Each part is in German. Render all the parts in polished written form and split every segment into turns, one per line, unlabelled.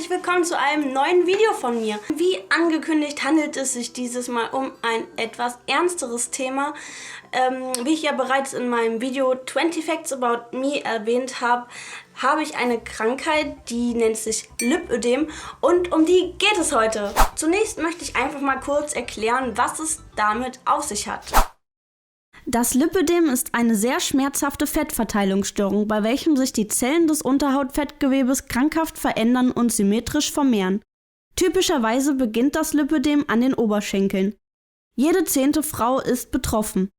herzlich willkommen zu einem neuen Video von mir. Wie angekündigt handelt es sich dieses Mal um ein etwas ernsteres Thema. Wie ich ja bereits in meinem Video 20 Facts About Me erwähnt habe, habe ich eine Krankheit, die nennt sich Lipödem und um die geht es heute. Zunächst möchte ich einfach mal kurz erklären, was es damit auf sich hat.
Das Lipödem ist eine sehr schmerzhafte Fettverteilungsstörung, bei welchem sich die Zellen des Unterhautfettgewebes krankhaft verändern und symmetrisch vermehren. Typischerweise beginnt das Lipödem an den Oberschenkeln. Jede 10. Frau ist betroffen.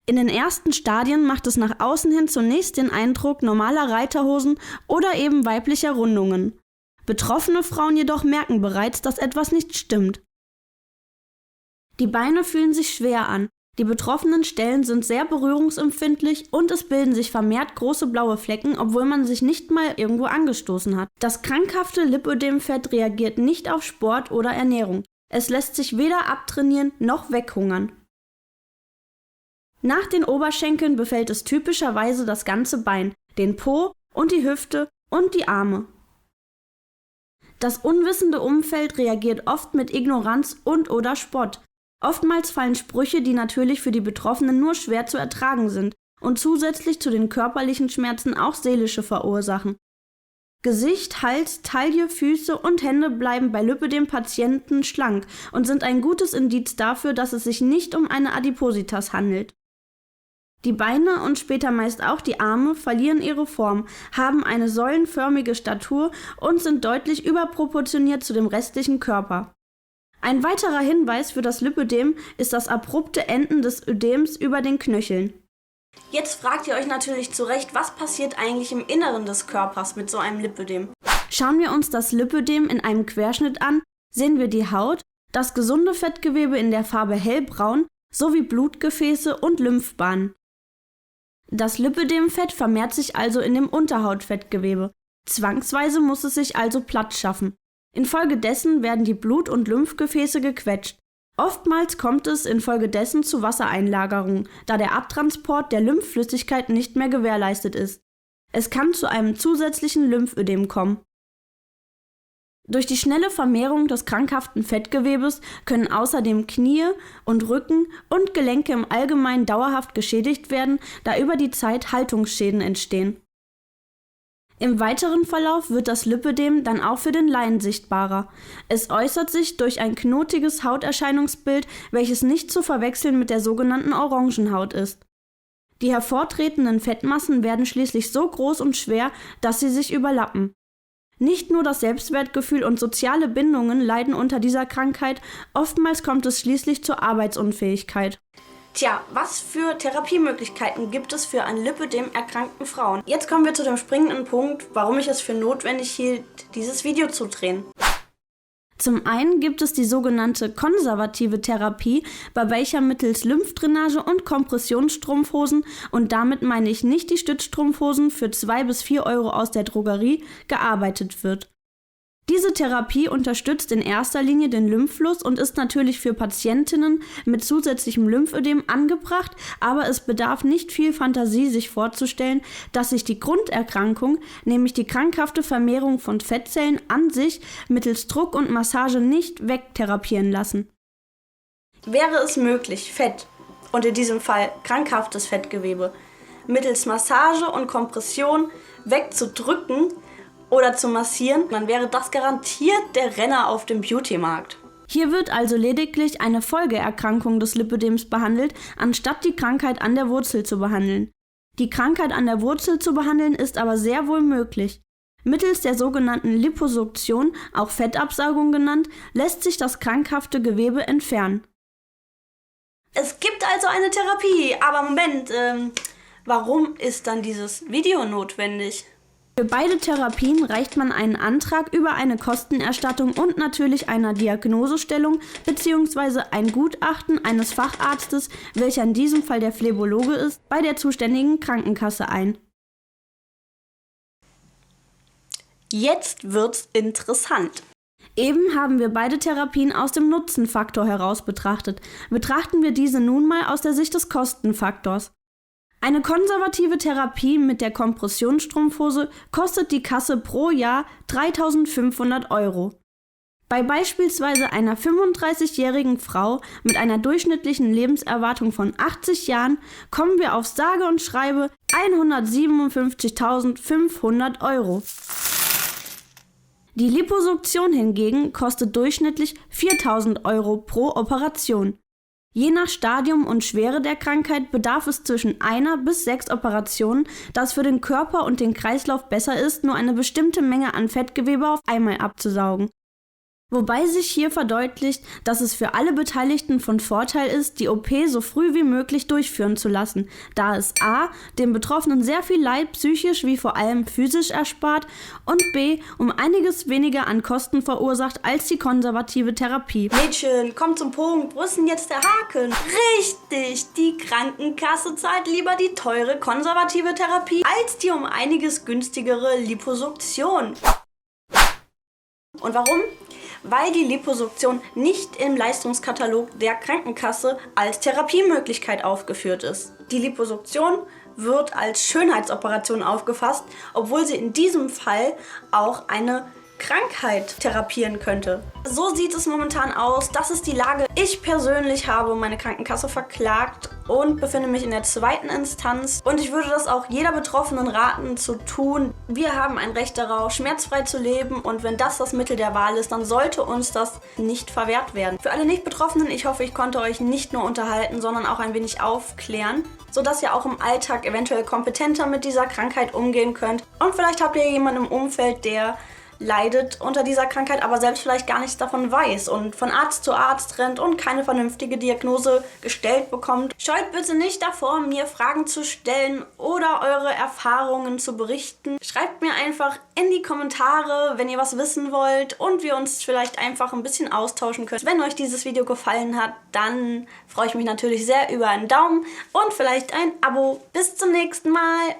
In den ersten Stadien macht es nach außen hin zunächst den Eindruck normaler Reiterhosen oder eben weiblicher Rundungen. Betroffene Frauen jedoch merken bereits, dass etwas nicht stimmt. Die Beine fühlen sich schwer an. Die betroffenen Stellen sind sehr berührungsempfindlich und es bilden sich vermehrt große blaue Flecken, obwohl man sich nicht mal irgendwo angestoßen hat. Das krankhafte Lipödemfett reagiert nicht auf Sport oder Ernährung. Es lässt sich weder abtrainieren noch weghungern. Nach den Oberschenkeln befällt es typischerweise das ganze Bein, den Po und die Hüfte und die Arme. Das unwissende Umfeld reagiert oft mit Ignoranz und/oder Spott. Oftmals fallen Sprüche, die natürlich für die Betroffenen nur schwer zu ertragen sind und zusätzlich zu den körperlichen Schmerzen auch seelische verursachen. Gesicht, Hals, Taille, Füße und Hände bleiben bei Lipödem-Patienten schlank und sind ein gutes Indiz dafür, dass es sich nicht um eine Adipositas handelt. Die Beine und später meist auch die Arme verlieren ihre Form, haben eine säulenförmige Statur und sind deutlich überproportioniert zu dem restlichen Körper. Ein weiterer Hinweis für das Lipödem ist das abrupte Enden des Ödems über den Knöcheln.
Jetzt fragt ihr euch natürlich zu Recht, was passiert eigentlich im Inneren des Körpers mit so einem Lipödem?
Schauen wir uns das Lipödem in einem Querschnitt an, sehen wir die Haut, das gesunde Fettgewebe in der Farbe hellbraun sowie Blutgefäße und Lymphbahnen. Das Lipödemfett vermehrt sich also in dem Unterhautfettgewebe. Zwangsweise muss es sich also Platz schaffen. Infolgedessen werden die Blut- und Lymphgefäße gequetscht. Oftmals kommt es infolgedessen zu Wassereinlagerung, da der Abtransport der Lymphflüssigkeit nicht mehr gewährleistet ist. Es kann zu einem zusätzlichen Lymphödem kommen. Durch die schnelle Vermehrung des krankhaften Fettgewebes können außerdem Knie und Rücken und Gelenke im Allgemeinen dauerhaft geschädigt werden, da über die Zeit Haltungsschäden entstehen. Im weiteren Verlauf wird das Lipödem dann auch für den Laien sichtbarer. Es äußert sich durch ein knotiges Hauterscheinungsbild, welches nicht zu verwechseln mit der sogenannten Orangenhaut ist. Die hervortretenden Fettmassen werden schließlich so groß und schwer, dass sie sich überlappen. Nicht nur das Selbstwertgefühl und soziale Bindungen leiden unter dieser Krankheit, oftmals kommt es schließlich zur Arbeitsunfähigkeit.
Tja, was für Therapiemöglichkeiten gibt es für an Lipödem erkrankten Frauen? Jetzt kommen wir zu dem springenden Punkt, warum ich es für notwendig hielt, dieses Video zu drehen.
Zum einen gibt es die sogenannte konservative Therapie, bei welcher mittels Lymphdrainage und Kompressionsstrumpfhosen, und damit meine ich nicht die Stützstrumpfhosen für 2 bis 4 Euro aus der Drogerie, gearbeitet wird. Diese Therapie unterstützt in erster Linie den Lymphfluss und ist natürlich für Patientinnen mit zusätzlichem Lymphödem angebracht, aber es bedarf nicht viel Fantasie, sich vorzustellen, dass sich die Grunderkrankung, nämlich die krankhafte Vermehrung von Fettzellen an sich, mittels Druck und Massage nicht wegtherapieren lassen.
Wäre es möglich, Fett, und in diesem Fall krankhaftes Fettgewebe, mittels Massage und Kompression wegzudrücken, oder zu massieren, dann wäre das garantiert der Renner auf dem Beauty-Markt.
Hier wird also lediglich eine Folgeerkrankung des Lipödems behandelt, anstatt die Krankheit an der Wurzel zu behandeln. Die Krankheit an der Wurzel zu behandeln ist aber sehr wohl möglich. Mittels der sogenannten Liposuktion, auch Fettabsaugung genannt, lässt sich das krankhafte Gewebe entfernen.
Es gibt also eine Therapie, aber Moment, warum ist dann dieses Video notwendig?
Für beide Therapien reicht man einen Antrag über eine Kostenerstattung und natürlich einer Diagnosestellung bzw. ein Gutachten eines Facharztes, welcher in diesem Fall der Phlebologe ist, bei der zuständigen Krankenkasse ein.
Jetzt wird's interessant.
Eben haben wir beide Therapien aus dem Nutzenfaktor heraus betrachtet. Betrachten wir diese nun mal aus der Sicht des Kostenfaktors. Eine konservative Therapie mit der Kompressionsstrumpfhose kostet die Kasse pro Jahr 3.500 €. Bei beispielsweise einer 35-jährigen Frau mit einer durchschnittlichen Lebenserwartung von 80 Jahren kommen wir auf sage und schreibe 157.500 €. Die Liposuktion hingegen kostet durchschnittlich 4.000 € pro Operation. Je nach Stadium und Schwere der Krankheit bedarf es zwischen 1 bis 6 Operationen, da es für den Körper und den Kreislauf besser ist, nur eine bestimmte Menge an Fettgewebe auf einmal abzusaugen. Wobei sich hier verdeutlicht, dass es für alle Beteiligten von Vorteil ist, die OP so früh wie möglich durchführen zu lassen, da es a. dem Betroffenen sehr viel Leid psychisch wie vor allem physisch erspart und b. um einiges weniger an Kosten verursacht als die konservative Therapie.
Mädchen, komm zum Punkt. Wo ist denn jetzt der Haken? Richtig, die Krankenkasse zahlt lieber die teure konservative Therapie als die um einiges günstigere Liposuktion. Und warum? Weil die Liposuktion nicht im Leistungskatalog der Krankenkasse als Therapiemöglichkeit aufgeführt ist. Die Liposuktion wird als Schönheitsoperation aufgefasst, obwohl sie in diesem Fall auch eine Krankheit therapieren könnte. So sieht es momentan aus. Das ist die Lage. Ich persönlich habe meine Krankenkasse verklagt und befinde mich in der 2. Instanz. Und ich würde das auch jeder Betroffenen raten zu tun. Wir haben ein Recht darauf, schmerzfrei zu leben. Und wenn das das Mittel der Wahl ist, dann sollte uns das nicht verwehrt werden. Für alle Nicht-Betroffenen, ich hoffe, ich konnte euch nicht nur unterhalten, sondern auch ein wenig aufklären, sodass ihr auch im Alltag eventuell kompetenter mit dieser Krankheit umgehen könnt. Und vielleicht habt ihr jemanden im Umfeld, der leidet unter dieser Krankheit, aber selbst vielleicht gar nichts davon weiß und von Arzt zu Arzt rennt und keine vernünftige Diagnose gestellt bekommt. Scheut bitte nicht davor, mir Fragen zu stellen oder eure Erfahrungen zu berichten. Schreibt mir einfach in die Kommentare, wenn ihr was wissen wollt und wir uns vielleicht einfach ein bisschen austauschen können. Wenn euch dieses Video gefallen hat, dann freue ich mich natürlich sehr über einen Daumen und vielleicht ein Abo. Bis zum nächsten Mal!